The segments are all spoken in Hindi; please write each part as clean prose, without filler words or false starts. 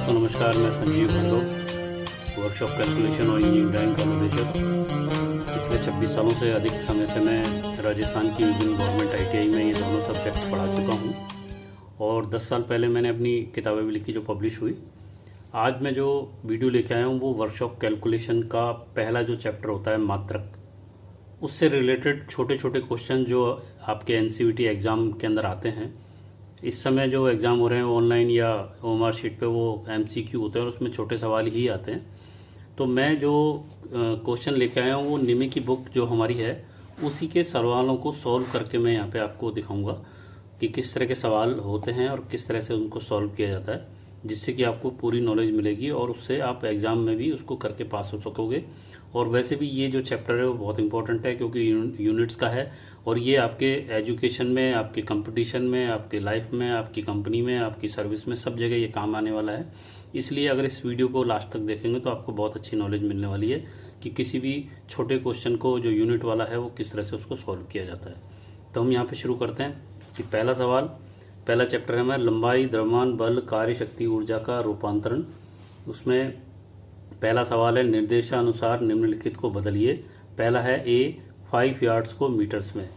दोस्तों नमस्कार, मैं संजीव भंडो, वर्कशॉप कैलकुलेशन और इंजीनियरिंग ड्राइंग का निदेशक। पिछले 26 सालों से अधिक समय से मैं राजस्थान की विभिन्न गवर्नमेंट ITI में ये दोनों सब्जेक्ट पढ़ा चुका हूँ और 10 साल पहले मैंने अपनी किताबें भी लिखी जो पब्लिश हुई। आज मैं जो वीडियो लेके आया हूँ वो वर्कशॉप कैलकुलेशन का पहला जो चैप्टर होता है मात्रक, उससे रिलेटेड छोटे छोटे क्वेश्चन जो आपके NCVT एग्ज़ाम के अंदर आते हैं। इस समय जो एग्ज़ाम हो रहे हैं ऑनलाइन या OMR शीट पे वो MCQ होते हैं और उसमें छोटे सवाल ही आते हैं। तो मैं जो क्वेश्चन लेके आया हूँ वो निमी की बुक जो हमारी है उसी के सवालों को सॉल्व करके मैं यहाँ पे आपको दिखाऊंगा कि किस तरह के सवाल होते हैं और किस तरह से उनको सॉल्व किया जाता है, जिससे कि आपको पूरी नॉलेज मिलेगी और उससे आप एग्ज़ाम में भी उसको करके पास हो सकोगे। और वैसे भी ये जो चैप्टर है वो बहुत इंपॉर्टेंट है क्योंकि यूनिट्स का है और ये आपके एजुकेशन में, आपके कंपटीशन में, आपके लाइफ में, आपकी कंपनी में, आपकी सर्विस में, सब जगह ये काम आने वाला है। इसलिए अगर इस वीडियो को लास्ट तक देखेंगे तो आपको बहुत अच्छी नॉलेज मिलने वाली है कि किसी भी छोटे क्वेश्चन को जो यूनिट वाला है वो किस तरह से उसको सॉल्व किया जाता है। तो हम यहाँ पे शुरू करते हैं कि पहला सवाल, पहला चैप्टर है हमारा लंबाई, द्रव्यमान, बल, कार्य शक्ति, ऊर्जा का रूपांतरण। उसमें पहला सवाल है निर्देशानुसार निम्नलिखित को बदलिए। पहला है A 5 यार्ड्स को मीटर्स में।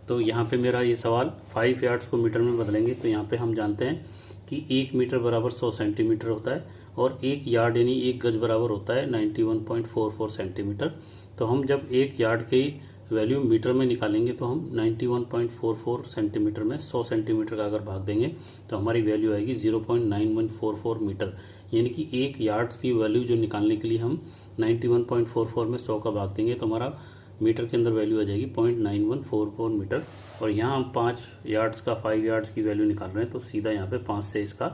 तो यहाँ पे मेरा ये सवाल 5 यार्ड्स को मीटर में बदलेंगे। तो यहाँ पे हम जानते हैं कि 1 मीटर बराबर 100 सेंटीमीटर होता है और 1 यार्ड यानी 1 गज बराबर होता है 91.44 सेंटीमीटर। तो हम जब 1 यार्ड की वैल्यू मीटर में निकालेंगे तो हम 91.44 सेंटीमीटर में 100 सेंटीमीटर का अगर भाग देंगे तो हमारी वैल्यू आएगी 0.9144 मीटर। यानी कि 1 यार्ड्स की वैल्यू जो निकालने के लिए हम 91.44 में 100 का भाग देंगे तो हमारा मीटर के अंदर वैल्यू आ जाएगी 0.9144 मीटर। और यहाँ हम 5 यार्ड्स का 5 यार्ड्स की वैल्यू निकाल रहे हैं तो सीधा यहाँ पे 5 से इसका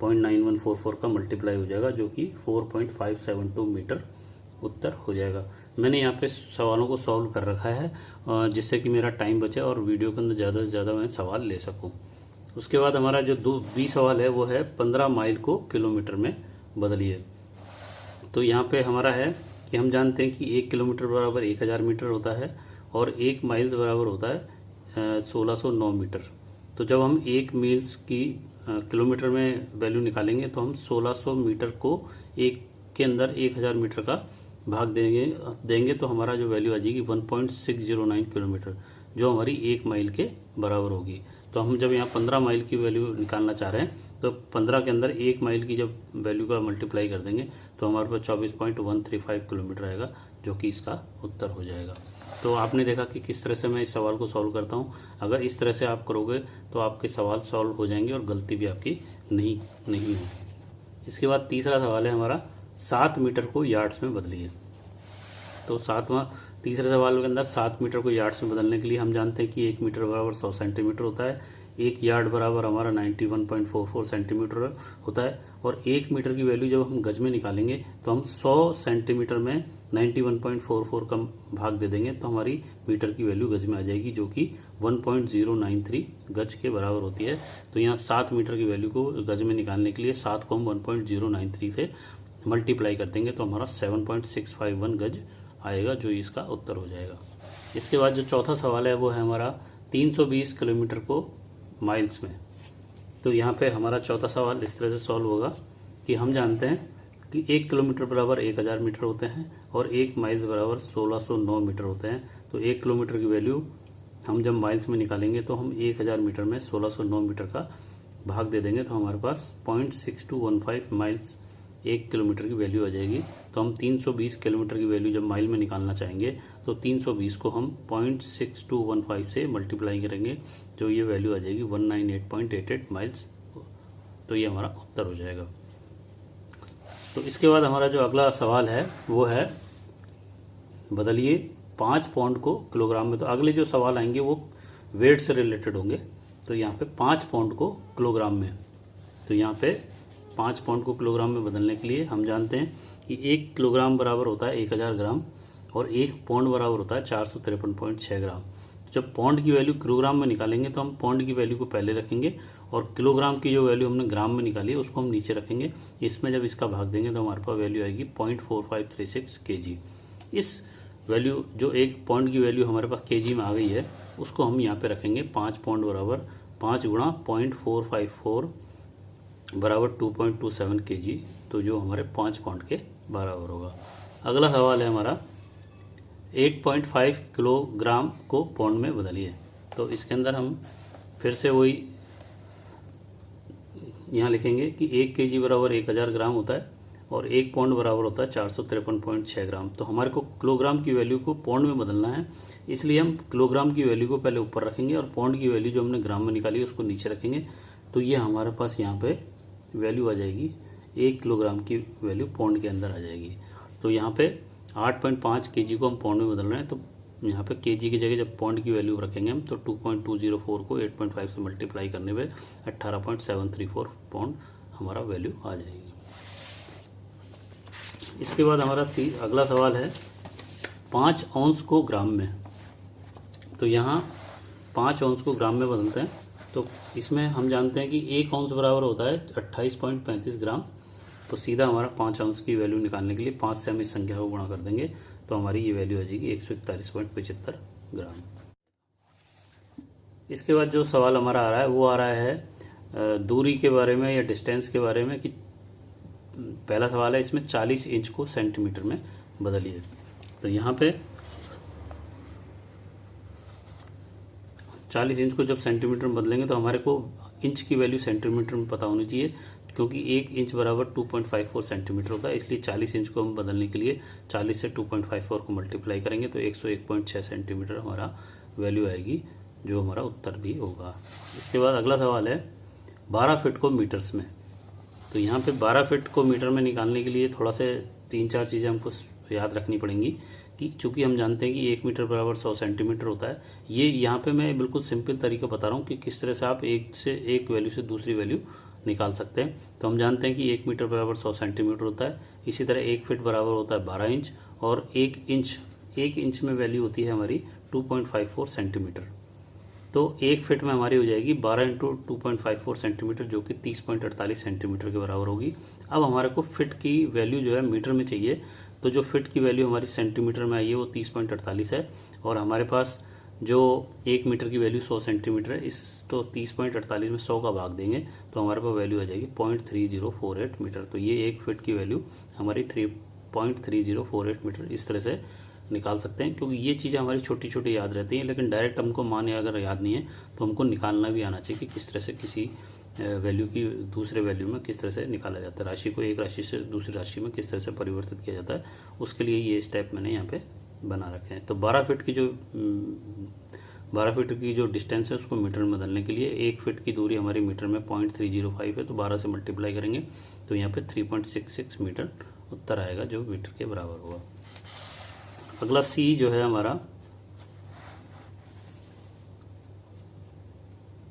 0.9144 का मल्टीप्लाई हो जाएगा जो कि 4.572 मीटर उत्तर हो जाएगा। मैंने यहाँ पे सवालों को सॉल्व कर रखा है जिससे कि मेरा टाइम बचे और वीडियो के अंदर ज़्यादा से ज़्यादा मैं सवाल ले सकूँ। उसके बाद हमारा जो बी सवाल है वो है 15 माइल को किलोमीटर में बदलिए। तो यहाँ पे हमारा है कि हम जानते हैं कि 1 किलोमीटर बराबर 1000 मीटर होता है और 1 माइल्स बराबर होता है 1609 मीटर। तो जब हम 1 मील्स की किलोमीटर में वैल्यू निकालेंगे तो हम 1600 मीटर को 1 के अंदर 1000 मीटर का भाग देंगे तो हमारा जो वैल्यू आ जाएगी 1.609 किलोमीटर जो हमारी 1 माइल के बराबर होगी। तो हम जब यहाँ 15 माइल की वैल्यू निकालना चाह रहे हैं तो 15 के अंदर 1 माइल की जब वैल्यू का मल्टीप्लाई कर देंगे तो हमारे पास 24.135 किलोमीटर आएगा जो कि इसका उत्तर हो जाएगा। तो आपने देखा कि किस तरह से मैं इस सवाल को सॉल्व करता हूँ। अगर इस तरह से आप करोगे तो आपके सवाल सॉल्व हो जाएंगे और गलती भी आपकी नहीं होगी। इसके बाद तीसरा सवाल है हमारा 7 मीटर को यार्ड्स में बदलिए। तो तीसरे सवाल के अंदर 7 मीटर को यार्ड्स में बदलने के लिए हम जानते हैं कि 1 मीटर बराबर 100 सेंटीमीटर होता है, 1 यार्ड बराबर हमारा 91.44 सेंटीमीटर होता है और 1 मीटर की वैल्यू जब हम गज में निकालेंगे तो हम 100 सेंटीमीटर में 91.44 का भाग दे देंगे तो हमारी मीटर की वैल्यू गज में आ जाएगी जो कि 1.093 गज के बराबर होती है। तो यहाँ 7 मीटर की वैल्यू को गज में निकालने के लिए 7 को हम 1.093 से मल्टीप्लाई कर देंगे तो हमारा 7.651 गज आएगा जो इसका उत्तर हो जाएगा। इसके बाद जो चौथा सवाल है वो है हमारा 320 किलोमीटर को माइल्स में। तो यहाँ पे हमारा चौथा सवाल इस तरह से सॉल्व होगा कि हम जानते हैं कि 1 किलोमीटर बराबर 1000 मीटर होते हैं और 1 माइल्स बराबर 1609 मीटर होते हैं। तो 1 किलोमीटर की वैल्यू हम जब माइल्स में निकालेंगे तो हम 1000 मीटर में 1609 मीटर का भाग दे देंगे तो हमारे पास 0.6215 माइल्स 1 किलोमीटर की वैल्यू आ जाएगी। तो हम 320 किलोमीटर की वैल्यू जब माइल में निकालना चाहेंगे तो 320 को हम 0.6215 से मल्टीप्लाई करेंगे जो ये वैल्यू आ जाएगी 198.88 माइल्स। तो ये हमारा उत्तर हो जाएगा। तो इसके बाद हमारा जो अगला सवाल है वो है बदलिए 5 पाउंड को किलोग्राम में। तो अगले जो सवाल आएंगे वो वेट से रिलेटेड होंगे। तो यहाँ पे 5 पाउंड को किलोग्राम में, तो यहाँ पे 5 पाउंड को किलोग्राम में बदलने के लिए हम जानते हैं कि 1 किलोग्राम बराबर होता है 1000 ग्राम और 1 पाउंड बराबर होता है 453.6 ग्राम। जब पाउंड की वैल्यू किलोग्राम में निकालेंगे तो हम पाउंड की वैल्यू को पहले रखेंगे और किलोग्राम की जो वैल्यू हमने ग्राम में निकाली है उसको हम नीचे रखेंगे। इसमें जब इसका भाग देंगे तो हमारे पास वैल्यू आएगी 0.4536 kg। इस वैल्यू जो 1 पाउंड की वैल्यू हमारे पास kg में आ गई है उसको हम यहाँ पे रखेंगे 5 पाउंड बराबर 5 गुणा 0.454 बराबर 2.27 kg, तो जो हमारे 5 पाउंड के बराबर होगा। अगला सवाल है हमारा 8.5 किलोग्राम को पाउंड में बदलिए। तो इसके अंदर हम फिर से वही यहाँ लिखेंगे कि 1 kg बराबर 1000 ग्राम होता है और 1 पाउंड बराबर होता है 453.6 ग्राम। तो हमारे को किलोग्राम की वैल्यू को पाउंड में बदलना है, इसलिए हम किलोग्राम की वैल्यू को पहले ऊपर रखेंगे और पाउंड की वैल्यू जो हमने ग्राम में निकाली उसको नीचे रखेंगे। तो ये हमारे पास यहाँ पे वैल्यू आ जाएगी, 1 किलोग्राम की वैल्यू पाउंड के अंदर आ जाएगी। तो यहाँ पे 8.5 kg को हम पाउंड में बदल रहे हैं, तो यहाँ पे kg की जगह जब पाउंड की वैल्यू रखेंगे हम तो 2.204 को 8.5 से मल्टीप्लाई करने पे 18.734 पाउंड हमारा वैल्यू आ जाएगी। इसके बाद हमारा अगला सवाल है 5 औंस को ग्राम में। तो यहाँ 5 औंस को ग्राम में बदलते हैं। तो इसमें हम जानते हैं कि 1 औंस बराबर होता है 28.35 ग्राम। तो सीधा हमारा 5 औंस की वैल्यू निकालने के लिए 5 से हम इस संख्या को गुणा कर देंगे, तो हमारी ये वैल्यू आ जाएगी 141.75 ग्राम। इसके बाद जो सवाल हमारा आ रहा है वो आ रहा है दूरी के बारे में या डिस्टेंस के बारे में, कि पहला सवाल है इसमें 40 इंच को सेंटीमीटर में बदलिए। तो यहाँ पे 40 इंच को जब सेंटीमीटर में बदलेंगे तो हमारे को इंच की वैल्यू सेंटीमीटर में पता होनी चाहिए, क्योंकि 1 इंच बराबर 2.54 सेंटीमीटर होता है। इसलिए 40 इंच को हम बदलने के लिए 40 से 2.54 को मल्टीप्लाई करेंगे तो 101.6 सेंटीमीटर हमारा वैल्यू आएगी, जो हमारा उत्तर भी होगा। इसके बाद अगला सवाल है 12 फीट को मीटर्स में। तो यहाँ पे 12 फीट को मीटर में निकालने के लिए थोड़ा से 3-4 चीज़ें हमको याद रखनी पड़ेंगी, कि चूंकि हम जानते हैं कि 1 मीटर बराबर 100 सेंटीमीटर होता है। ये यहाँ पे मैं बिल्कुल सिंपल तरीका बता रहा हूँ कि किस तरह से आप एक वैल्यू से दूसरी वैल्यू निकाल सकते हैं। तो हम जानते हैं कि 1 मीटर बराबर 100 सेंटीमीटर होता है। इसी तरह 1 फीट बराबर होता है 12 इंच, और 1 इंच में वैल्यू होती है हमारी 2.54 सेंटीमीटर। तो 1 फीट में हमारी हो जाएगी 12 इंटू 2.54 सेंटीमीटर, जो कि 30.48 सेंटीमीटर के बराबर होगी। अब हमारे को फिट की वैल्यू जो है मीटर में चाहिए, तो जो फिट की वैल्यू हमारी सेंटीमीटर में आई है वो 30.48 है, और हमारे पास जो 1 मीटर की वैल्यू 100 सेंटीमीटर है, इस तो 30.48 में 100 का भाग देंगे तो हमारे पास वैल्यू आ जाएगी 0.3048 मीटर। तो ये 1 फीट की वैल्यू हमारी 0.3048 मीटर इस तरह से निकाल सकते हैं, क्योंकि ये चीज़ें हमारी छोटी छोटी याद रहती हैं, लेकिन डायरेक्ट हमको मान या अगर याद नहीं है तो हमको निकालना भी आना चाहिए कि किस तरह से किसी वैल्यू की दूसरे वैल्यू में किस तरह से निकाला जाता है, राशि को एक राशि से दूसरी राशि में किस तरह से परिवर्तित किया जाता है, उसके लिए ये स्टेप मैंने यहाँ पे बना रखे हैं। तो 12 फीट की जो डिस्टेंस है उसको मीटर में बदलने के लिए 1 फीट की दूरी हमारी मीटर में 0.305 है, तो 12 से मल्टीप्लाई करेंगे तो यहाँ पे 3.66 मीटर उत्तर आएगा, जो मीटर के बराबर होगा। अगला सी जो है हमारा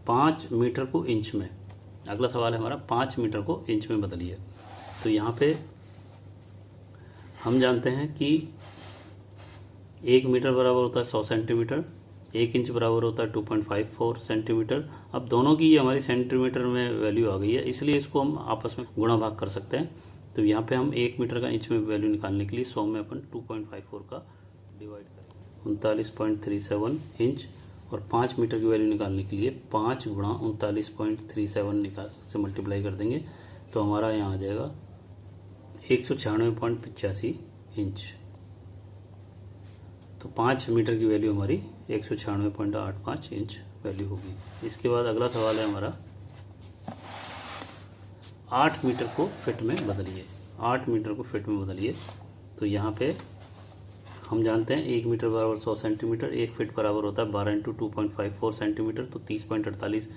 5 मीटर को इंच में। अगला सवाल है हमारा 5 मीटर को इंच में बदलिए। तो यहाँ पे हम जानते हैं कि 1 मीटर बराबर होता है 100 सेंटीमीटर, 1 इंच बराबर होता है 2.54 सेंटीमीटर। अब दोनों की हमारी सेंटीमीटर में वैल्यू आ गई है, इसलिए इसको हम आपस में गुणा भाग कर सकते हैं। तो यहाँ पे हम 1 मीटर का इंच में वैल्यू निकालने के लिए 100 में अपन 2.54 का डिवाइड करेंगे 39.37 इंच, और 5 मीटर की वैल्यू निकालने के लिए 5 गुणा 39.37 से मल्टीप्लाई कर देंगे तो हमारा यहाँ आ जाएगा 196.85 इंच। तो 5 मीटर की वैल्यू हमारी 196.85 इंच वैल्यू होगी। इसके बाद अगला सवाल है हमारा 8 मीटर को फिट में बदलिए। 8 मीटर को फिट में बदलिए। तो यहाँ पे हम जानते हैं 1 मीटर बराबर 100 सेंटीमीटर, 1 फीट बराबर होता है 12 इंटू 2.54 सेंटीमीटर, तो 30.48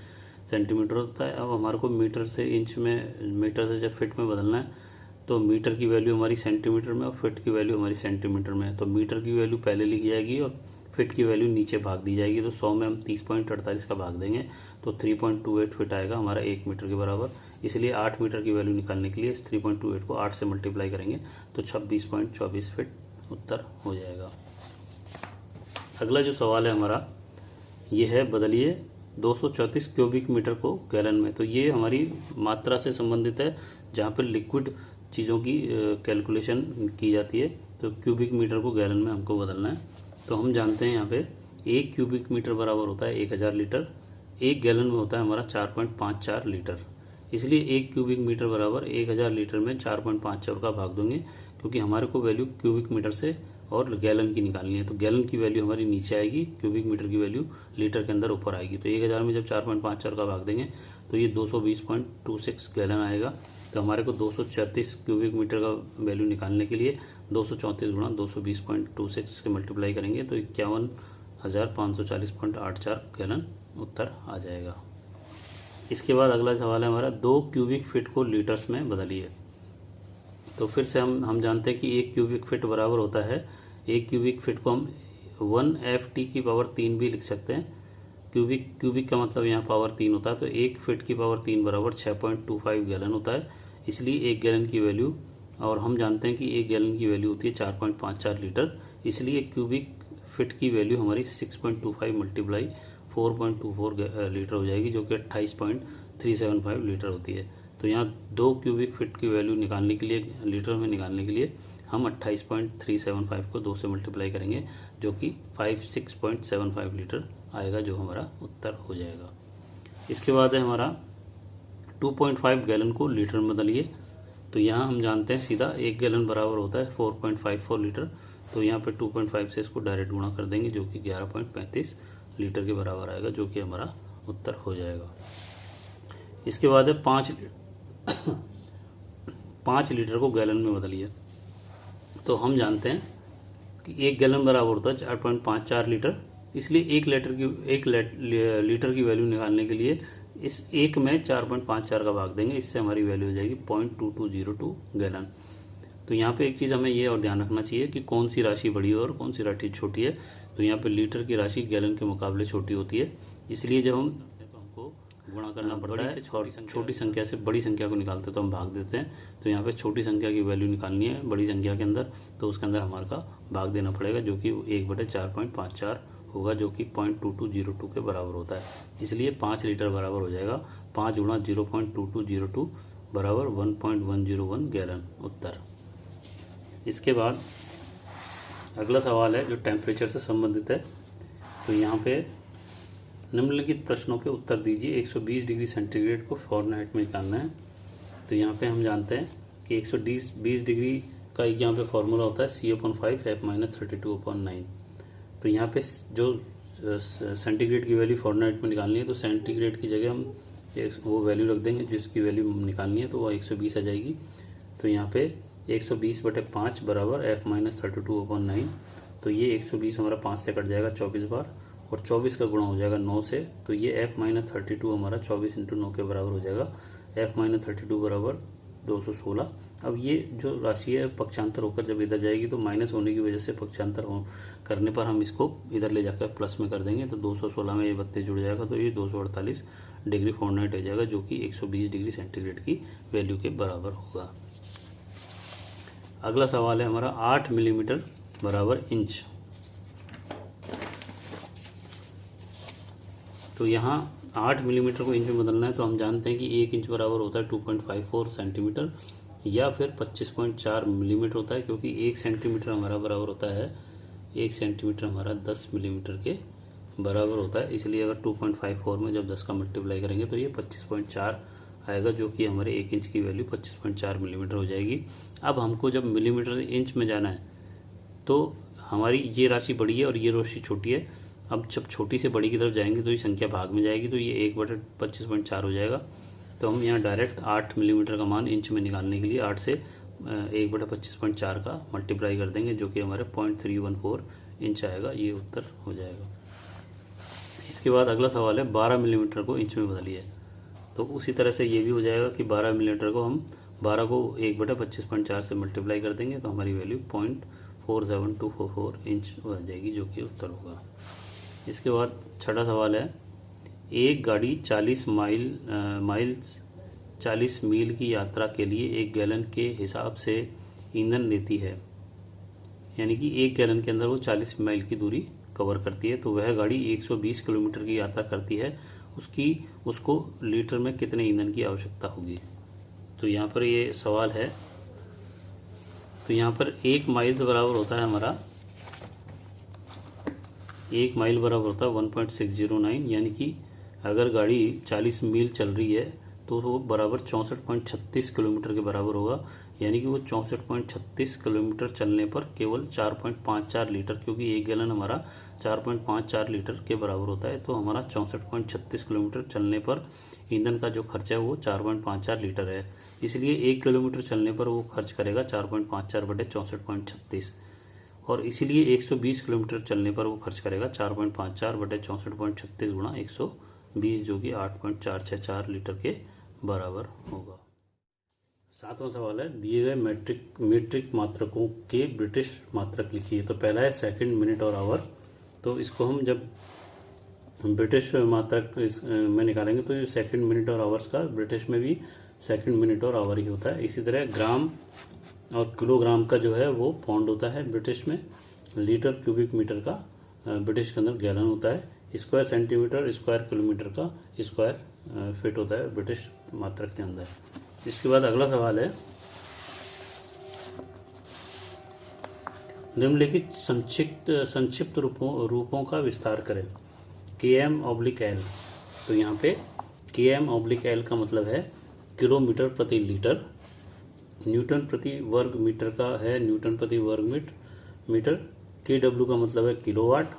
सेंटीमीटर होता है। अब हमारे को मीटर से इंच में, मीटर से जब फिट में बदलना है तो मीटर की वैल्यू हमारी सेंटीमीटर में और फिट की वैल्यू हमारी सेंटीमीटर में है। तो मीटर की वैल्यू पहले लिखी जाएगी और फिट की वैल्यू नीचे भाग दी जाएगी। तो 100 में हम 30.48 का भाग देंगे तो 3.28 फिट आएगा हमारा 1 मीटर के बराबर। इसलिए 8 मीटर की वैल्यू निकालने के लिए इस 3.28 को 8 से मल्टीप्लाई करेंगे तो 26.24 फिट उत्तर हो जाएगा। अगला जो सवाल है हमारा ये है, बदलिए 234 क्यूबिक मीटर को गैलन में। तो ये हमारी मात्रा से संबंधित है, जहाँ पर लिक्विड चीज़ों की कैलकुलेशन की जाती है। तो क्यूबिक मीटर को गैलन में हमको बदलना है। तो हम जानते हैं यहाँ पे 1 क्यूबिक मीटर बराबर होता है 1000 लीटर, 1 गैलन में होता है हमारा 4.54 लीटर। इसलिए 1 क्यूबिक मीटर बराबर 1000 लीटर में 4.54 का भाग देंगे, क्योंकि हमारे को वैल्यू क्यूबिक मीटर से और गैलन की निकालनी है। तो गैलन की वैल्यू हमारी नीचे आएगी, क्यूबिक मीटर की वैल्यू लीटर के अंदर ऊपर आएगी। तो 1000 में जब 4.54 का भाग देंगे तो ये 220.26 गैलन आएगा। तो हमारे को 234 क्यूबिक मीटर का वैल्यू निकालने के लिए 234 गुणा 220.26 के मल्टीप्लाई करेंगे तो 51,540.84 गैलन उत्तर आ जाएगा। इसके बाद अगला सवाल है हमारा 2 क्यूबिक फीट को लीटर्स में बदलिए। तो फिर से हम जानते हैं कि 1 क्यूबिक फीट बराबर होता है, 1 क्यूबिक फीट को हम 1 FT की पावर 3 भी लिख सकते हैं। क्यूबिक का मतलब यहाँ पावर 3 होता है, तो 1 फीट की पावर 3 बराबर 6.25 गैलन होता है। इसलिए 1 गैलन की वैल्यू, और हम जानते हैं कि 1 गैलन की वैल्यू होती है 4.54 लीटर, इसलिए क्यूबिक फीट की वैल्यू हमारी 6.25 मल्टीप्लाई 4.24 लीटर हो जाएगी, जो कि 28.375 लीटर होती है। तो यहाँ 2 क्यूबिक फीट की वैल्यू निकालने के लिए, लीटर में निकालने के लिए हम 28.375 को 2 से मल्टीप्लाई करेंगे, जो कि 56.75 लीटर आएगा, जो हमारा उत्तर हो जाएगा। इसके बाद है हमारा 2.5 गैलन को लीटर में बदलिए। तो यहाँ हम जानते हैं सीधा 1 गैलन बराबर होता है 4.54 लीटर। तो यहाँ पे 2.5 से इसको डायरेक्ट गुणा कर देंगे, जो कि 11.35 लीटर के बराबर आएगा, जो कि हमारा उत्तर हो जाएगा। इसके बाद है 5 लीटर को गैलन में बदलिए। तो हम जानते हैं कि 1 गैलन बराबर होता है 4.54 लीटर, इसलिए 1 लीटर की वैल्यू निकालने के लिए इस 1 में 4.54 का भाग देंगे, इससे हमारी वैल्यू हो जाएगी 0.2202 गैलन। तो यहाँ पे एक चीज़ हमें ये और ध्यान रखना चाहिए कि कौन सी राशि बड़ी है और कौन सी राशि छोटी है। तो यहाँ पे लीटर की राशि गैलन के मुकाबले छोटी होती है, इसलिए जब हमको गुणा करना पड़ता है छोटी संख्या से बड़ी संख्या को निकालते हैं तो हम भाग देते हैं। तो यहाँ पे छोटी संख्या की वैल्यू निकालनी है बड़ी संख्या के अंदर, तो उसके अंदर हमारे का भाग देना पड़ेगा, जो कि 1/4.54 होगा, जो कि 0.2202 के बराबर होता है। इसलिए 5 लीटर बराबर हो जाएगा 5 गुणा 0.2202 बराबर 1.101 गैलन उत्तर। इसके बाद अगला सवाल है जो टेम्परेचर से संबंधित है। तो यहाँ पे निम्नलिखित प्रश्नों के उत्तर दीजिए। 120 डिग्री सेंटीग्रेड को फ़ारेनहाइट में निकालना है। तो यहाँ पे हम जानते हैं कि 120 डिग्री का यहाँ पे फॉर्मूला होता है C/5 F-32/9। तो यहाँ पे जो सेंटीग्रेड की वैल्यू फ़ारेनहाइट में निकालनी है, तो सेंटीग्रेड की जगह हम वो वैल्यू रख देंगे जिसकी वैल्यू निकालनी है, तो वो 120 आ जाएगी। तो यहाँ पे 120/5 बराबर F-32/9। तो ये 120 हमारा 5 से कट जाएगा 24 बार, और 24 का गुणा हो जाएगा 9 से। तो ये F-32 हमारा 24 × 9 के बराबर हो जाएगा। F-32 बराबर 216। अब ये जो राशि है पक्षांतर होकर जब इधर जाएगी तो माइनस होने की वजह से पक्षांतर करने पर हम इसको इधर ले जाकर प्लस में कर देंगे। तो 216 में ये 32 जुड़ जाएगा, तो ये 248 डिग्री फ़ारेनहाइट हो जाएगा, जो कि 120 डिग्री सेंटीग्रेड की वैल्यू के बराबर होगा। अगला सवाल है हमारा 8 मिलीमीटर बराबर इंच। तो यहाँ 8 मिलीमीटर को इंच में बदलना है। तो हम जानते हैं कि 1 इंच बराबर होता है 2.54 सेंटीमीटर या फिर 25.4 मिलीमीटर होता है, क्योंकि 1 सेंटीमीटर हमारा बराबर होता है 1 सेंटीमीटर हमारा 10 मिलीमीटर के बराबर होता है। इसलिए अगर 2.54 में जब 10 का मल्टीप्लाई करेंगे तो ये 25.4 आएगा, जो कि हमारे 1 इंच की वैल्यू 25.4 मिलीमीटर हो जाएगी। अब हमको जब मिलीमीटर से इंच में जाना है तो हमारी ये राशि बड़ी है और ये राशि छोटी है। अब जब छोटी से बड़ी की तरफ जाएंगे तो ये संख्या भाग में जाएगी, तो ये 1/25.4 हो जाएगा। तो हम यहाँ डायरेक्ट 8 मिलीमीटर का मान इंच में निकालने के लिए 8 से 1/25.4 का मल्टीप्लाई कर देंगे, जो कि हमारे 0.314 इंच आएगा। ये उत्तर हो जाएगा। इसके बाद अगला सवाल है 12 मिलीमीटर को इंच में बदलिए। तो उसी तरह से ये भी हो जाएगा कि 12 मिलीमीटर को हम 12 को 1/25.4 से मल्टीप्लाई कर देंगे, तो हमारी वैल्यू 0.47244 इंच हो जाएगी, जो कि उत्तर होगा। इसके बाद छठा सवाल है एक गाड़ी 40 मील की यात्रा के लिए 1 गैलन के हिसाब से ईंधन लेती है, यानी कि 1 गैलन के अंदर वो 40 मील की दूरी कवर करती है। तो वह गाड़ी 120 किलोमीटर की यात्रा करती है, उसको लीटर में कितने ईंधन की आवश्यकता होगी। तो यहाँ पर ये सवाल है। तो यहाँ पर 1 माइल बराबर होता है हमारा 1 माइल बराबर होता है 1.609, यानी कि अगर गाड़ी 40 मील चल रही है तो वो बराबर 64.36 किलोमीटर के बराबर होगा। यानी कि वो 64.36 किलोमीटर चलने पर केवल 4.54 लीटर, क्योंकि 1 गैलन हमारा 4.54 लीटर के बराबर होता है, तो हमारा 64.36 किलोमीटर चलने पर ईंधन का जो खर्चा है वो 4.54 लीटर है। इसलिए 1 किलोमीटर चलने पर वो खर्च करेगा 4.54 बटे 64.36, और इसीलिए 120 किलोमीटर चलने पर वो खर्च करेगा 4.54 बटे 64.36 गुणा 120, जो कि 8.464 लीटर के बराबर होगा। 7वां सवाल है, दिए गए मीट्रिक मात्रकों के ब्रिटिश मात्रक लिखिए। तो पहला है सेकंड, मिनट और आवर। तो इसको हम जब ब्रिटिश मात्रक में निकालेंगे तो ये सेकंड, मिनट और आवर्स का ब्रिटिश में भी सेकंड, मिनट और आवर ही होता है। इसी तरह ग्राम और किलोग्राम का जो है वो पौंड होता है ब्रिटिश में। लीटर क्यूबिक मीटर का ब्रिटिश के अंदर गैलन होता है। स्क्वायर सेंटीमीटर स्क्वायर किलोमीटर का स्क्वायर फिट होता है ब्रिटिश मात्रक के अंदर। इसके बाद अगला सवाल है, निम्नलिखित संक्षिप्त रूपों का विस्तार करें। km/L। तो यहाँ पे km/L का मतलब है किलोमीटर प्रति लीटर। न्यूटन प्रति वर्ग मीटर का है न्यूटन प्रति वर्ग मीटर। kW का मतलब है किलोवाट।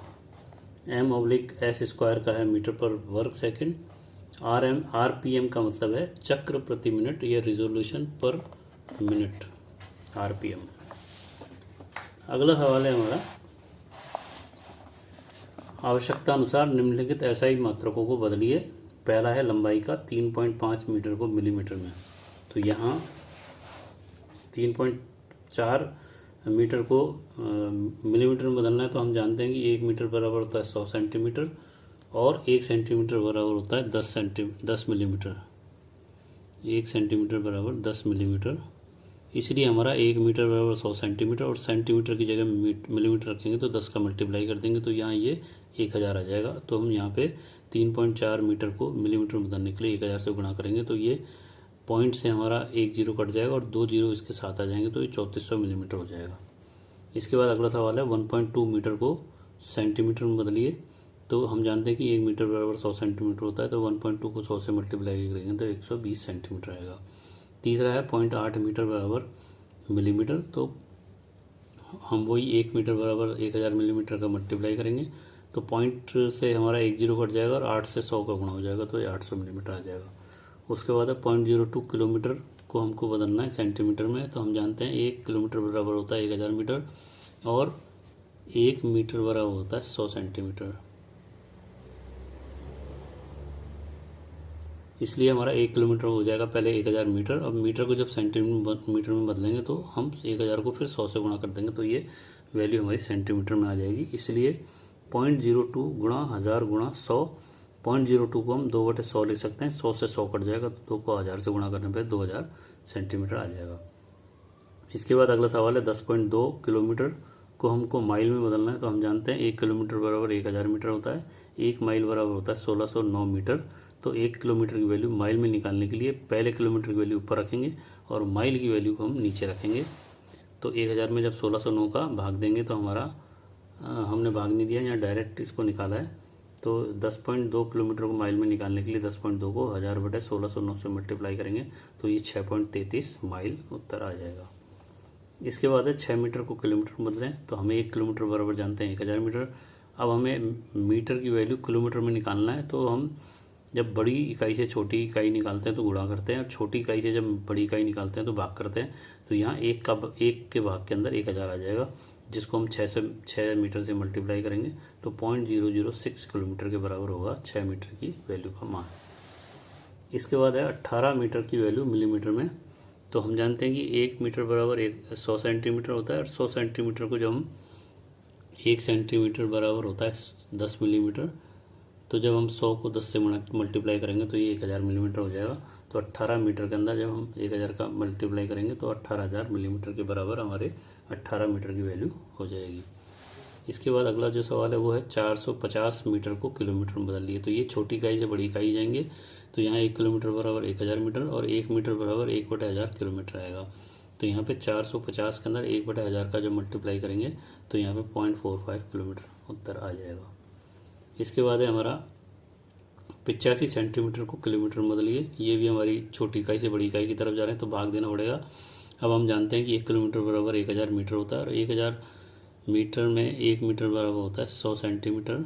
m/s स्क्वायर का है मीटर पर वर्ग सेकंड। rpm का मतलब है चक्र प्रति मिनट या रिजोल्यूशन पर मिनट, rpm। अगला सवाल है हमारा, आवश्यकता अनुसार निम्नलिखित SI मात्रकों को बदलिए। पहला है लंबाई का 3.5 मीटर को मिलीमीटर में। तो यहाँ 3.4 मीटर को मिलीमीटर में बदलना है, तो हम जानते हैं कि 1 मीटर बराबर होता है 100 सेंटीमीटर और 1 सेंटीमीटर बराबर होता है 10 मिलीमीटर। 1 सेंटीमीटर बराबर 10 मिलीमीटर। इसलिए हमारा 1 मीटर बराबर 100 सेंटीमीटर, और सेंटीमीटर की जगह मिलीमीटर रखेंगे तो 10 का मल्टीप्लाई कर देंगे तो यहाँ ये 1000 आ जाएगा। तो हम यहाँ पे 3.4 मीटर को मिलीमीटर में बदलने के लिए 1000 से गुणा करेंगे तो ये पॉइंट से हमारा 1 जीरो कट जाएगा और 2 जीरो इसके साथ आ जाएंगे, तो ये 3400 मिलीमीटर हो जाएगा। इसके बाद अगला सवाल है, 1.2 मीटर को सेंटीमीटर में बदलिए। तो हम जानते हैं कि 1 मीटर बराबर 100 सेंटीमीटर होता है, तो 1.2 को 100 से मल्टीप्लाई करेंगे तो 120 सेंटीमीटर आएगा। तीसरा है 0.8 मीटर बराबर मिलीमीटर। तो हम वही 1 मीटर बराबर 1000 मिलीमीटर का मल्टीप्लाई करेंगे तो पॉइंट से हमारा 1 जीरो कट जाएगा और 8 से 100 का गुणा हो जाएगा, तो ये 800 मिलीमीटर आ जाएगा। उसके बाद है 0.02 किलोमीटर को हमको बदलना है सेंटीमीटर में। तो हम जानते हैं 1 किलोमीटर बराबर होता है 1000 मीटर और 1 मीटर बराबर होता है 100 सेंटीमीटर। इसलिए हमारा 1 किलोमीटर हो जाएगा पहले 1000 मीटर। अब मीटर को जब सेंटीमीटर में बदलेंगे तो हम 1000 को फिर 100 से गुणा कर देंगे तो ये वैल्यू हमारी सेंटीमीटर में आ जाएगी। इसलिए 0.02 गुणा 1000 गुणा 100। 0.02 को हम 2/100 लिख सकते हैं। 100 से 100 कट जाएगा तो 2 को 1000 से गुणा करने पर 2000 सेंटीमीटर आ जाएगा। इसके बाद अगला सवाल है, 10.2 किलोमीटर को हमको माइल में बदलना है। तो हम जानते हैं 1 किलोमीटर बराबर 1000 मीटर होता है। 1 माइल बराबर होता है 1609 मीटर। तो 1 किलोमीटर की वैल्यू माइल में निकालने के लिए पहले किलोमीटर की वैल्यू ऊपर रखेंगे और माइल की वैल्यू को हम नीचे रखेंगे। तो 1000 में जब 1609 का भाग देंगे तो हमारा हमने भाग नहीं दिया, यहाँ डायरेक्ट इसको निकाला है। तो 10.2 किलोमीटर को माइल में निकालने के लिए 10.2 को 1000 बटे 1609 से मल्टीप्लाई करेंगे तो ये 6.33 माइल उत्तर आ जाएगा। इसके बाद है 6 मीटर को किलोमीटर में बदलें। तो हमें 1 किलोमीटर बराबर जानते हैं 1000 मीटर। अब हमें मीटर की वैल्यू किलोमीटर में निकालना है। तो हम जब बड़ी इकाई से छोटी इकाई निकालते हैं तो गुणा करते हैं, और छोटी इकाई से जब बड़ी इकाई निकालते हैं तो भाग करते हैं। तो यहाँ 1 के भाग के अंदर 1000 आ जाएगा, जिसको हम 6 मीटर से मल्टीप्लाई करेंगे तो 0.006 किलोमीटर के बराबर होगा 6 मीटर की वैल्यू का मान। इसके बाद है 18 मीटर की वैल्यू मिलीमीटर में। तो हम जानते हैं कि 1 मीटर बराबर 100 सेंटीमीटर होता है, और 100 सेंटीमीटर को जब हम 1 सेंटीमीटर बराबर होता है 10 मिलीमीटर। तो जब हम 100 को 10 से मल्टीप्लाई करेंगे तो ये 1000 मिलीमीटर हो जाएगा। तो 18 मीटर के अंदर जब हम 1000 का मल्टीप्लाई करेंगे तो 18000 मिलीमीटर के बराबर हमारे 18 मीटर की वैल्यू हो जाएगी। इसके बाद अगला जो सवाल है वो है 450 मीटर को किलोमीटर में बदल लिए। तो ये छोटी इकाई से बड़ी इकाई जाएंगे। तो यहाँ 1 किलोमीटर बराबर 1000 मीटर और 1 मीटर बराबर 1/1000 किलोमीटर आएगा। तो यहाँ पे 450 के अंदर 1/1000 का जब मल्टीप्लाई करेंगे तो यहाँ पे 0.45 किलोमीटर उत्तर आ जाएगा। इसके बाद है हमारा 85 सेंटीमीटर को किलोमीटर में बदलिए। ये भी हमारी छोटी इकाई से बड़ी इकाई की तरफ जा रहे हैं तो भाग देना पड़ेगा। अब हम जानते हैं कि 1 किलोमीटर बराबर 1000 मीटर होता है और 1000 मीटर में 1 मीटर बराबर होता है 100 सेंटीमीटर।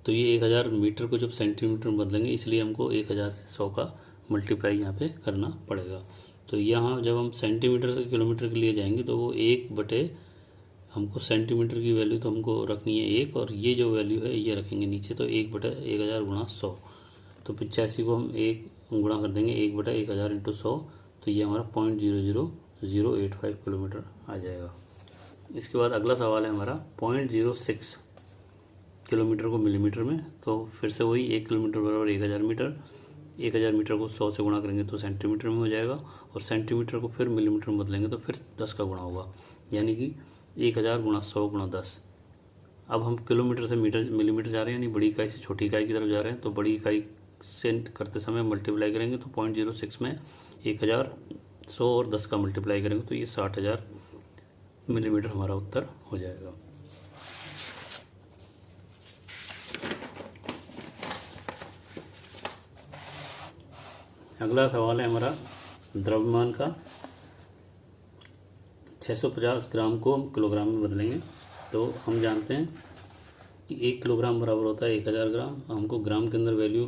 तो ये 1000 मीटर को जब सेंटीमीटर में बदलेंगे इसलिए हमको 1000 से 100 का मल्टीप्लाई यहाँ पे करना पड़ेगा। तो यहाँ जब हम सेंटीमीटर से किलोमीटर के लिए जाएंगे तो वो 1/, हमको सेंटीमीटर की वैल्यू तो हमको रखनी है 1 और ये जो वैल्यू है ये रखेंगे नीचे, तो 1/1000 गुणा 100। तो 85 को हम 1 गुणा कर देंगे 1/1000 × 100, तो ये हमारा 0.00085 किलोमीटर आ जाएगा। इसके बाद अगला सवाल है हमारा 0.06 किलोमीटर को मिलीमीटर में। तो फिर से वही 1 किलोमीटर बराबर 1000 मीटर, 1000 मीटर को 100 से गुणा करेंगे तो सेंटीमीटर में हो जाएगा और सेंटीमीटर को फिर मिलीमीटर में बदलेंगे तो फिर 10 का गुणा होगा, यानी कि 1000 गुणा 100 गुणा 10। अब हम किलोमीटर से मिलीमीटर जा रहे हैं, यानी बड़ी इकाई से छोटी इकाई की तरफ जा रहे हैं। तो बड़ी इकाई से करते समय मल्टीप्लाई करेंगे तो 0.06 में 1000, 100 और 10 का मल्टीप्लाई करेंगे तो ये 60,000 मिलीमीटर हमारा उत्तर हो जाएगा। अगला सवाल है हमारा द्रव्यमान का। 650 ग्राम को हम किलोग्राम में बदलेंगे। तो हम जानते हैं कि 1 किलोग्राम बराबर होता है 1000 ग्राम। हमको ग्राम के अंदर वैल्यू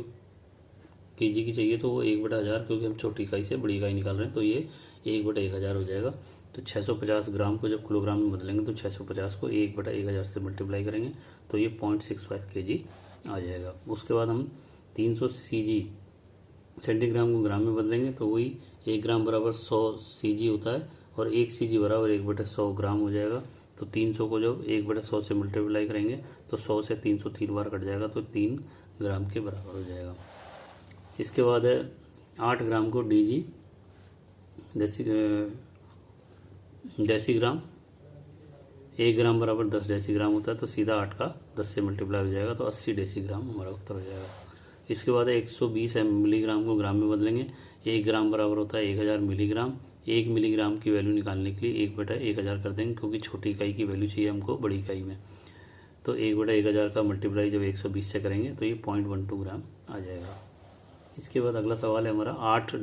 केजी की चाहिए तो वो 1/1000, क्योंकि हम छोटी इकाई से बड़ी इकाई निकाल रहे हैं तो ये 1/1000 हो जाएगा। तो 650 ग्राम को जब किलोग्राम में बदलेंगे तो 650 को 1/1000 से मल्टीप्लाई करेंगे तो ये 0.65 केजी आ जाएगा। उसके बाद हम 300 सीजी सेंटीग्राम को ग्राम में बदलेंगे तो वही 1 ग्राम बराबर 100 सीजी होता है और 1 सीजी बराबर 1/100 ग्राम हो जाएगा। तो 300 को जब 1/100 से मल्टीप्लाई करेंगे तो 100 से 300 3 बार कट जाएगा तो 3 ग्राम के बराबर हो जाएगा। इसके बाद है 8 ग्राम को डीजी डेसीग्राम, 1 ग्राम बराबर 10 डेसीग्राम होता है तो सीधा 8 का 10 से मल्टीप्लाई हो जाएगा तो 80 डेसीग्राम हमारा उत्तर हो जाएगा। इसके बाद 120 मिलीग्राम को ग्राम में बदलेंगे। 1 ग्राम बराबर होता है 1000 मिलीग्राम। 1 मिलीग्राम की वैल्यू निकालने के लिए 1/1000 कर देंगे, क्योंकि छोटी इकाई की वैल्यू चाहिए हमको बड़ी इकाई में। तो 1/1000 का मल्टीप्लाई जब 120 से करेंगे तो ये 0.12 ग्राम आ जाएगा। इसके बाद अगला सवाल है हमारा 8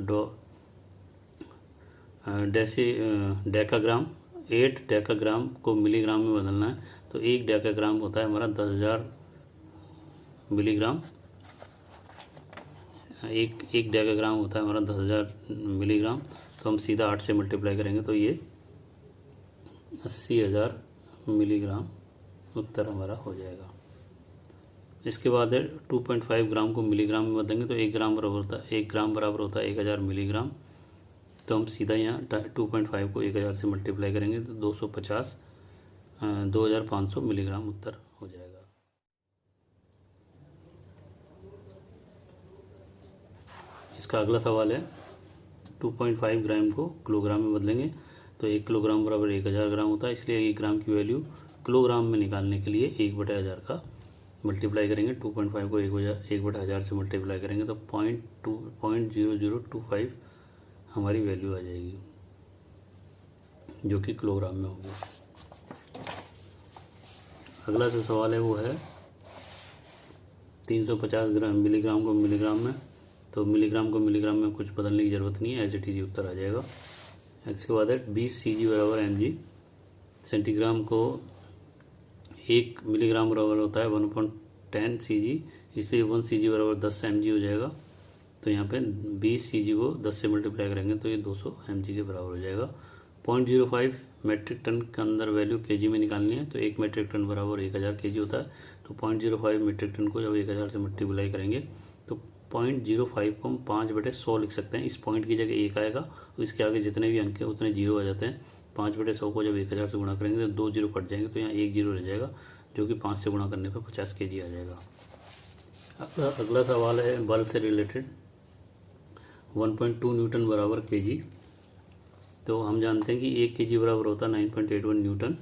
डेकाग्राम। 8 डेकाग्राम को मिलीग्राम में बदलना है। तो 1 डेकाग्राम होता है हमारा 10,000 मिलीग्राम। एक डेकाग्राम होता है हमारा 10,000 मिलीग्राम। तो हम सीधा 8 से मल्टीप्लाई करेंगे तो ये 80,000 मिलीग्राम उत्तर हमारा हो जाएगा। इसके बाद है 2.5 ग्राम को मिलीग्राम में बदलेंगे तो 1 ग्राम बराबर होता है 1000 मिलीग्राम। तो हम सीधा यहाँ 2.5 को 1000 से मल्टीप्लाई करेंगे तो 2500 मिलीग्राम उत्तर हो जाएगा। इसका अगला सवाल है 2.5 ग्राम को किलोग्राम में बदलेंगे तो 1 किलोग्राम बराबर 1000 ग्राम होता है, इसलिए 1 ग्राम की वैल्यू किलोग्राम में निकालने के लिए 1/1000 का मल्टीप्लाई करेंगे। 2.5 को 1/1000 से मल्टीप्लाई करेंगे तो 0.0025 हमारी वैल्यू आ जाएगी, जो कि किलोग्राम में होगी। अगला जो सवाल है वो है 350 मिलीग्राम को मिलीग्राम में। तो मिलीग्राम को मिलीग्राम में कुछ बदलने की ज़रूरत नहीं है, एज इट इज उत्तर आ जाएगा। इसके बाद है 20 सीजी बराबर mg। सेंटीग्राम को 1 मिलीग्राम बराबर होता है 1/10 सीजी, इसलिए 1 सीजी बराबर 10 mg हो जाएगा। तो यहाँ पे 20 सीजी को 10 से मल्टीप्लाई करेंगे तो ये 200 mg के बराबर हो जाएगा। 0.05 मेट्रिक टन के अंदर वैल्यू केजी में निकालनी है तो 1 मेट्रिक टन बराबर 1000 केजी होता है। तो 0.05 मेट्रिक टन को जब 1000 से मल्टीप्लाई करेंगे तो 0.05 को हम 5/100 लिख सकते हैं। इस पॉइंट की जगह 1 आएगा और इसके आगे जितने भी अंक हैं उतने जीरो आ जाते हैं। 5/100 को जब 1000 से गुणा करेंगे तो 2 जीरो कट जाएंगे तो यहाँ 1 जीरो रह जाएगा, जो कि 5 से गुणा करने पर 50 केजी आ जाएगा। अगला सवाल है बल से रिलेटेड 1.2 न्यूटन बराबर केजी। तो हम जानते हैं कि 1 केजी बराबर होता है 9.81 न्यूटन,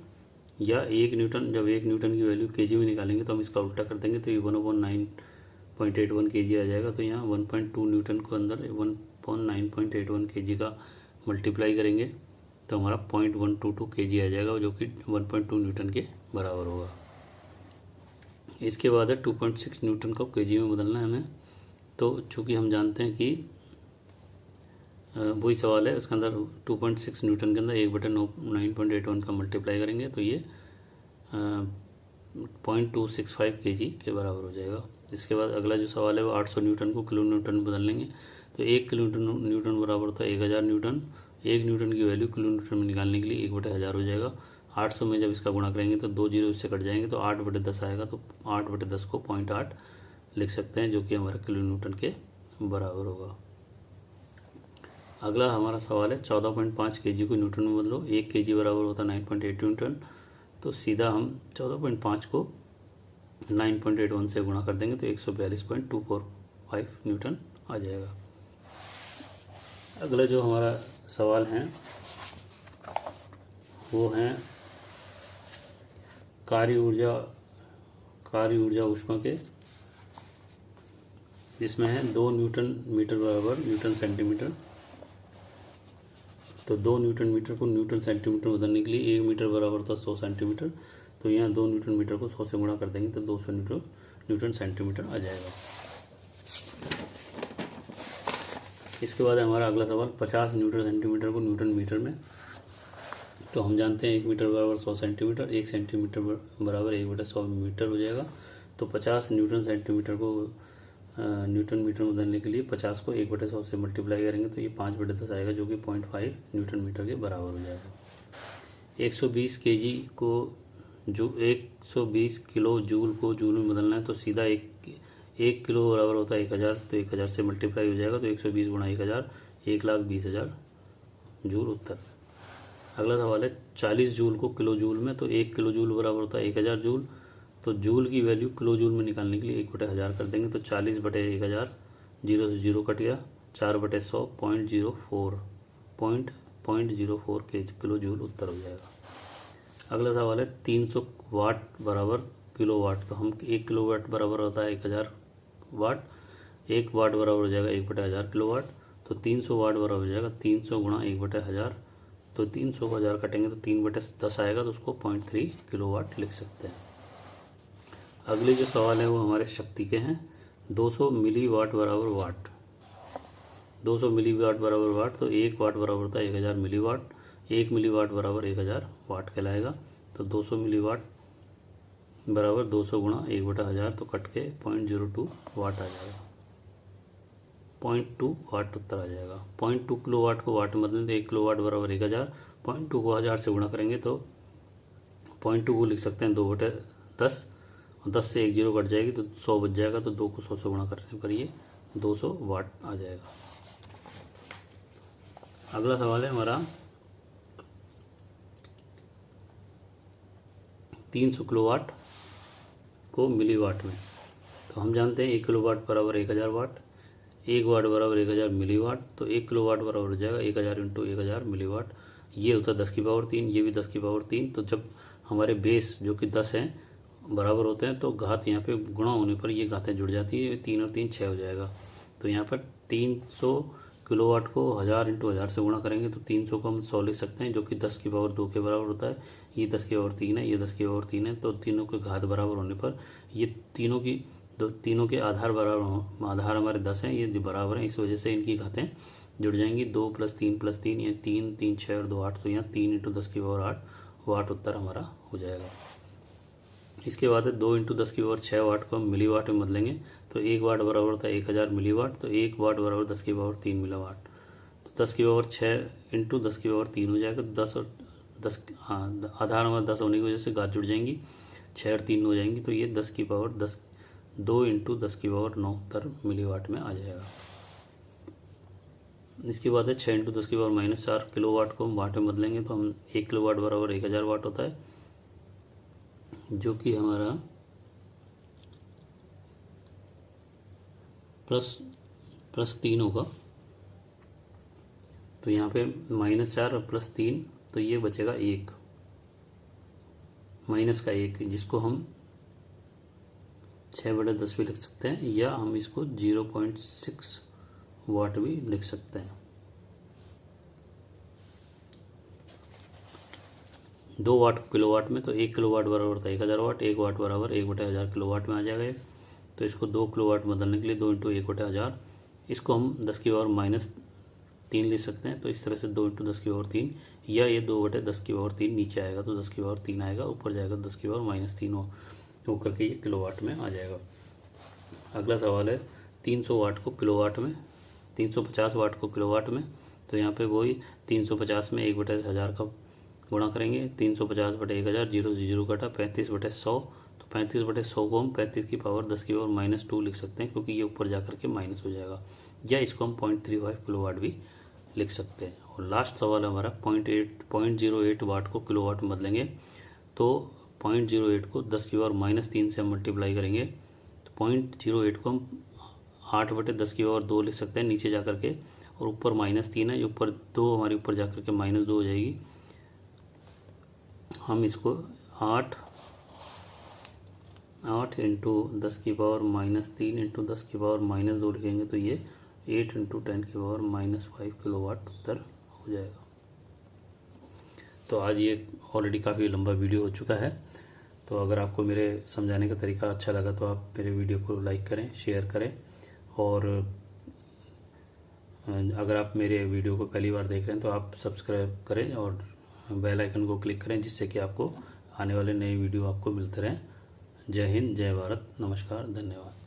या 1 न्यूटन। जब 1 न्यूटन की वैल्यू केजी में निकालेंगे तो हम इसका उल्टा कर देंगे तो ये 1/9.81 केजी आ जाएगा। तो यहाँ 1.2 न्यूटन को अंदर 1/9.81 केजी का मल्टीप्लाई करेंगे तो हमारा 0.122 केजी आ जाएगा, जो कि 1.2 न्यूटन के बराबर होगा। इसके बाद है 2.6 न्यूटन को केजी में बदलना है हमें। तो चूँकि हम जानते हैं कि वही सवाल है, उसके अंदर 2.6 न्यूटन के अंदर 1/9.81 का मल्टीप्लाई करेंगे तो ये 0.265 केजी के बराबर हो जाएगा। इसके बाद अगला जो सवाल है वो 800 न्यूटन को किलो न्यूटन में बदलेंगे। तो 1 किलो न्यूटन बराबर होता है 1000 न्यूटन। 1 न्यूटन की वैल्यू किलो न्यूटन में निकालने के लिए 1/1000 हो जाएगा। 800 में जब इसका गुणा करेंगे तो 2 जीरो इससे कट जाएंगे तो 8/10 आएगा। तो 8/10 को 0.8 लिख सकते हैं, जो कि हमारा किलो न्यूटन के बराबर होगा। अगला हमारा सवाल है 14.5 केजी को न्यूटन में बदलो। 1 केजी बराबर होता है 9.8 न्यूटन। तो सीधा हम 14.5 को 9.81 से गुणा कर देंगे तो 142.245 न्यूटन आ जाएगा। अगला जो हमारा सवाल है वो है कार्य ऊर्जा ऊष्मा के, जिसमें है 2 न्यूटन मीटर बराबर न्यूटन सेंटीमीटर। तो 2 न्यूटन मीटर को न्यूटन सेंटीमीटर बदलने के लिए 1 मीटर बराबर होता है 100 सेंटीमीटर। तो यहाँ 2 न्यूटन मीटर को 100 से गुणा कर देंगे तो 200 न्यूटन सेंटीमीटर आ जाएगा। इसके बाद हमारा अगला सवाल 50 न्यूटन सेंटीमीटर को न्यूटन मीटर में। तो हम जानते हैं 1 मीटर बराबर 100 सेंटीमीटर, 1 सेंटीमीटर बराबर 1/100 मीटर हो जाएगा। तो 50 न्यूटन सेंटीमीटर को न्यूटन मीटर में बदलने के लिए 50 को 1/100 से मल्टीप्लाई करेंगे तो ये 5/10 आएगा, जो कि 0.5 न्यूटन मीटर के बराबर हो जाएगा। 120 केजी को जो 120 किलो जूल को जूल में बदलना है। तो सीधा 1 किलो बराबर होता है 1000, तो 1000 से मल्टीप्लाई हो जाएगा। तो 120 गुणा 1000 1,20,000 जूल उत्तर। अगला सवाल है 40 जूल को किलो जूल में। तो 1 किलो जूल बराबर होता है 1000 जूल। तो जूल की वैल्यू किलो जूल में निकालने के लिए 1/1000 कर देंगे। तो 40/1000 0 से 0 कट गया, 4/100 0.04 किलो जूल उत्तर हो जाएगा। अगला सवाल है 300 वाट बराबर किलो वाट। तो हम 1 किलो वाट बराबर होता है 1000 वाट। 1 वाट बराबर हो जाएगा 1/1000 किलो वाट। तो 300 वाट बराबर हो जाएगा 300 गुणा 1/1000। तो 300 को 1000 कटेंगे तो 3/10 आएगा, तो उसको 0.3 किलो वाट लिख सकते हैं। अगले जो सवाल है वो हमारे शक्ति के हैं। 200 मिली वाट बराबर वाट। 200 मिली वाट बराबर वाट। तो 1 वाट बराबर होता है 1000 मिली वाट। 1 मिली वाट बराबर 1000 वाट कहलाएगा। तो 200 मिली वाट बराबर 200 गुणा 1/1000, तो कट के 0.02 वाट आ जाएगा। 0.2 वाट उत्तर आ जाएगा। 0.2 किलो वाट को वाट में बदलें तो 1 किलो वाट बराबर 1000। 0.2 को 1000 से गुणा करेंगे तो 0.2 को लिख सकते हैं 2/10, और 10 से 1 जीरो कट जाएगी तो 100 बच जाएगा। तो 2 को 100 से गुणा करने पर ये 200 वाट आ जाएगा। अगला सवाल है हमारा 300 किलोवाट को मिली वाट में। तो हम जानते हैं 1 किलो वाट बराबर 1000 वाट। 1 वाट बराबर 1000 मिली वाट। तो 1 किलो वाट बराबर हो जाएगा 1000 × 1000 मिली वाट। ये होता है 10 की पावर 3, ये भी 10 की पावर 3। तो जब हमारे बेस जो कि 10 हैं बराबर होते हैं तो घात यहाँ पे गुणा होने पर ये घातें जुड़ जाती है। 3 और 3 6 हो जाएगा। तो यहाँ पर 300 किलोवाट को 1000 × 1000 से गुणा करेंगे तो 300 को हम 100 लिख सकते हैं, जो कि 10 की पावर 2 के बराबर होता है। ये 10 की पावर 3 है, ये 10 की पावर 3 है। तो तीनों के घात बराबर होने पर ये तीनों के आधार बराबर, आधार हमारे 10 हैं, ये बराबर हैं। इस वजह से इनकी घातें जुड़ जाएंगी। 2 + 3 + 3 ये 3, 3 6 और 2 8। तो यहाँ 3 × 10 की पावर 8 वाट उत्तर हमारा हो जाएगा। इसके बाद 2 × 10 की पावर 6 वाट को हम मिली वाट में बदलेंगे। तो 1 वाट बराबर होता है 1000 मिली वाट। तो 1 वाट बराबर 10 की पावर 3 मिली वाट। तो 10 की पावर 6 × 10 की पावर 3 हो जाएगा। 10 और 10, हाँ, आधार हमारा 10 होने की वजह से घात जुड़ जाएंगी, 6 और 3 हो जाएंगी। तो ये 10 की पावर 10, 2 × 10 की पावर 9 उत्तर मिली वाट में आ जाएगा। इसके बाद है 6 × 10 की पावर -4 किलो वाट को हम वाट में बदलेंगे। तो हम 1 किलो वाट बराबर 1000 वाट होता है, जो कि हमारा प्लस 3 होगा। तो यहाँ पे -4 और +3, तो ये बचेगा 1, माइनस का 1, जिसको हम 6/10 भी लिख सकते हैं, या हम इसको 0.6 वाट भी लिख सकते हैं। 2 वाट किलोवाट में, तो 1 किलोवाट बराबर था 1000 वाट, 1 वाट बराबर 1/1000 किलोवाट में आ जाएगा। तो इसको 2 किलोवाट बदलने के लिए 2 × 1/1000, इसको हम 10⁻³ लिख सकते हैं। तो इस तरह से 2 × 10⁻³ या ये 2/10⁻³ नीचे आएगा तो 10⁻³ आएगा, ऊपर जाएगा 10⁻³ हो करके ये किलोवाट में आ जाएगा। अगला सवाल है 300 वाट को किलोवाट में, 350 वाट को किलोवाट में। तो यहाँ पे वही 350 में 1/1000 का गुणा करेंगे, 350/1000, 0 से 0 कटा, 35/100। तो 35/100 को हम 35 की पावर 10⁻² लिख सकते हैं, क्योंकि ये ऊपर जा करके माइनस हो जाएगा। या इसको हम 0.35 किलोवाट भी लिख सकते हैं। और लास्ट सवाल हमारा 0.08 वाट को किलोवाट में बदलेंगे। तो 0.08 को 10⁻³ से हम मल्टीप्लाई करेंगे। तो 0.08 को हम 8/10⁻² लिख सकते हैं नीचे जा करके, और ऊपर -3 है, ऊपर 2 हमारी ऊपर जा करके -2 हो जाएगी। हम इसको 8 × 10⁻³ × 10⁻² लिखेंगे, तो ये 8 × 10⁻⁵ किलोवाट उत्तर हो जाएगा। तो आज ये ऑलरेडी काफ़ी लंबा वीडियो हो चुका है। तो अगर आपको मेरे समझाने का तरीका अच्छा लगा तो आप मेरे वीडियो को लाइक करें, शेयर करें, और अगर आप मेरे वीडियो को पहली बार देख रहे हैं तो आप सब्सक्राइब करें और बेल आइकन को क्लिक करें, जिससे कि आपको आने वाले नए वीडियो आपको मिलते रहें। जय हिंद, जय भारत, नमस्कार, धन्यवाद।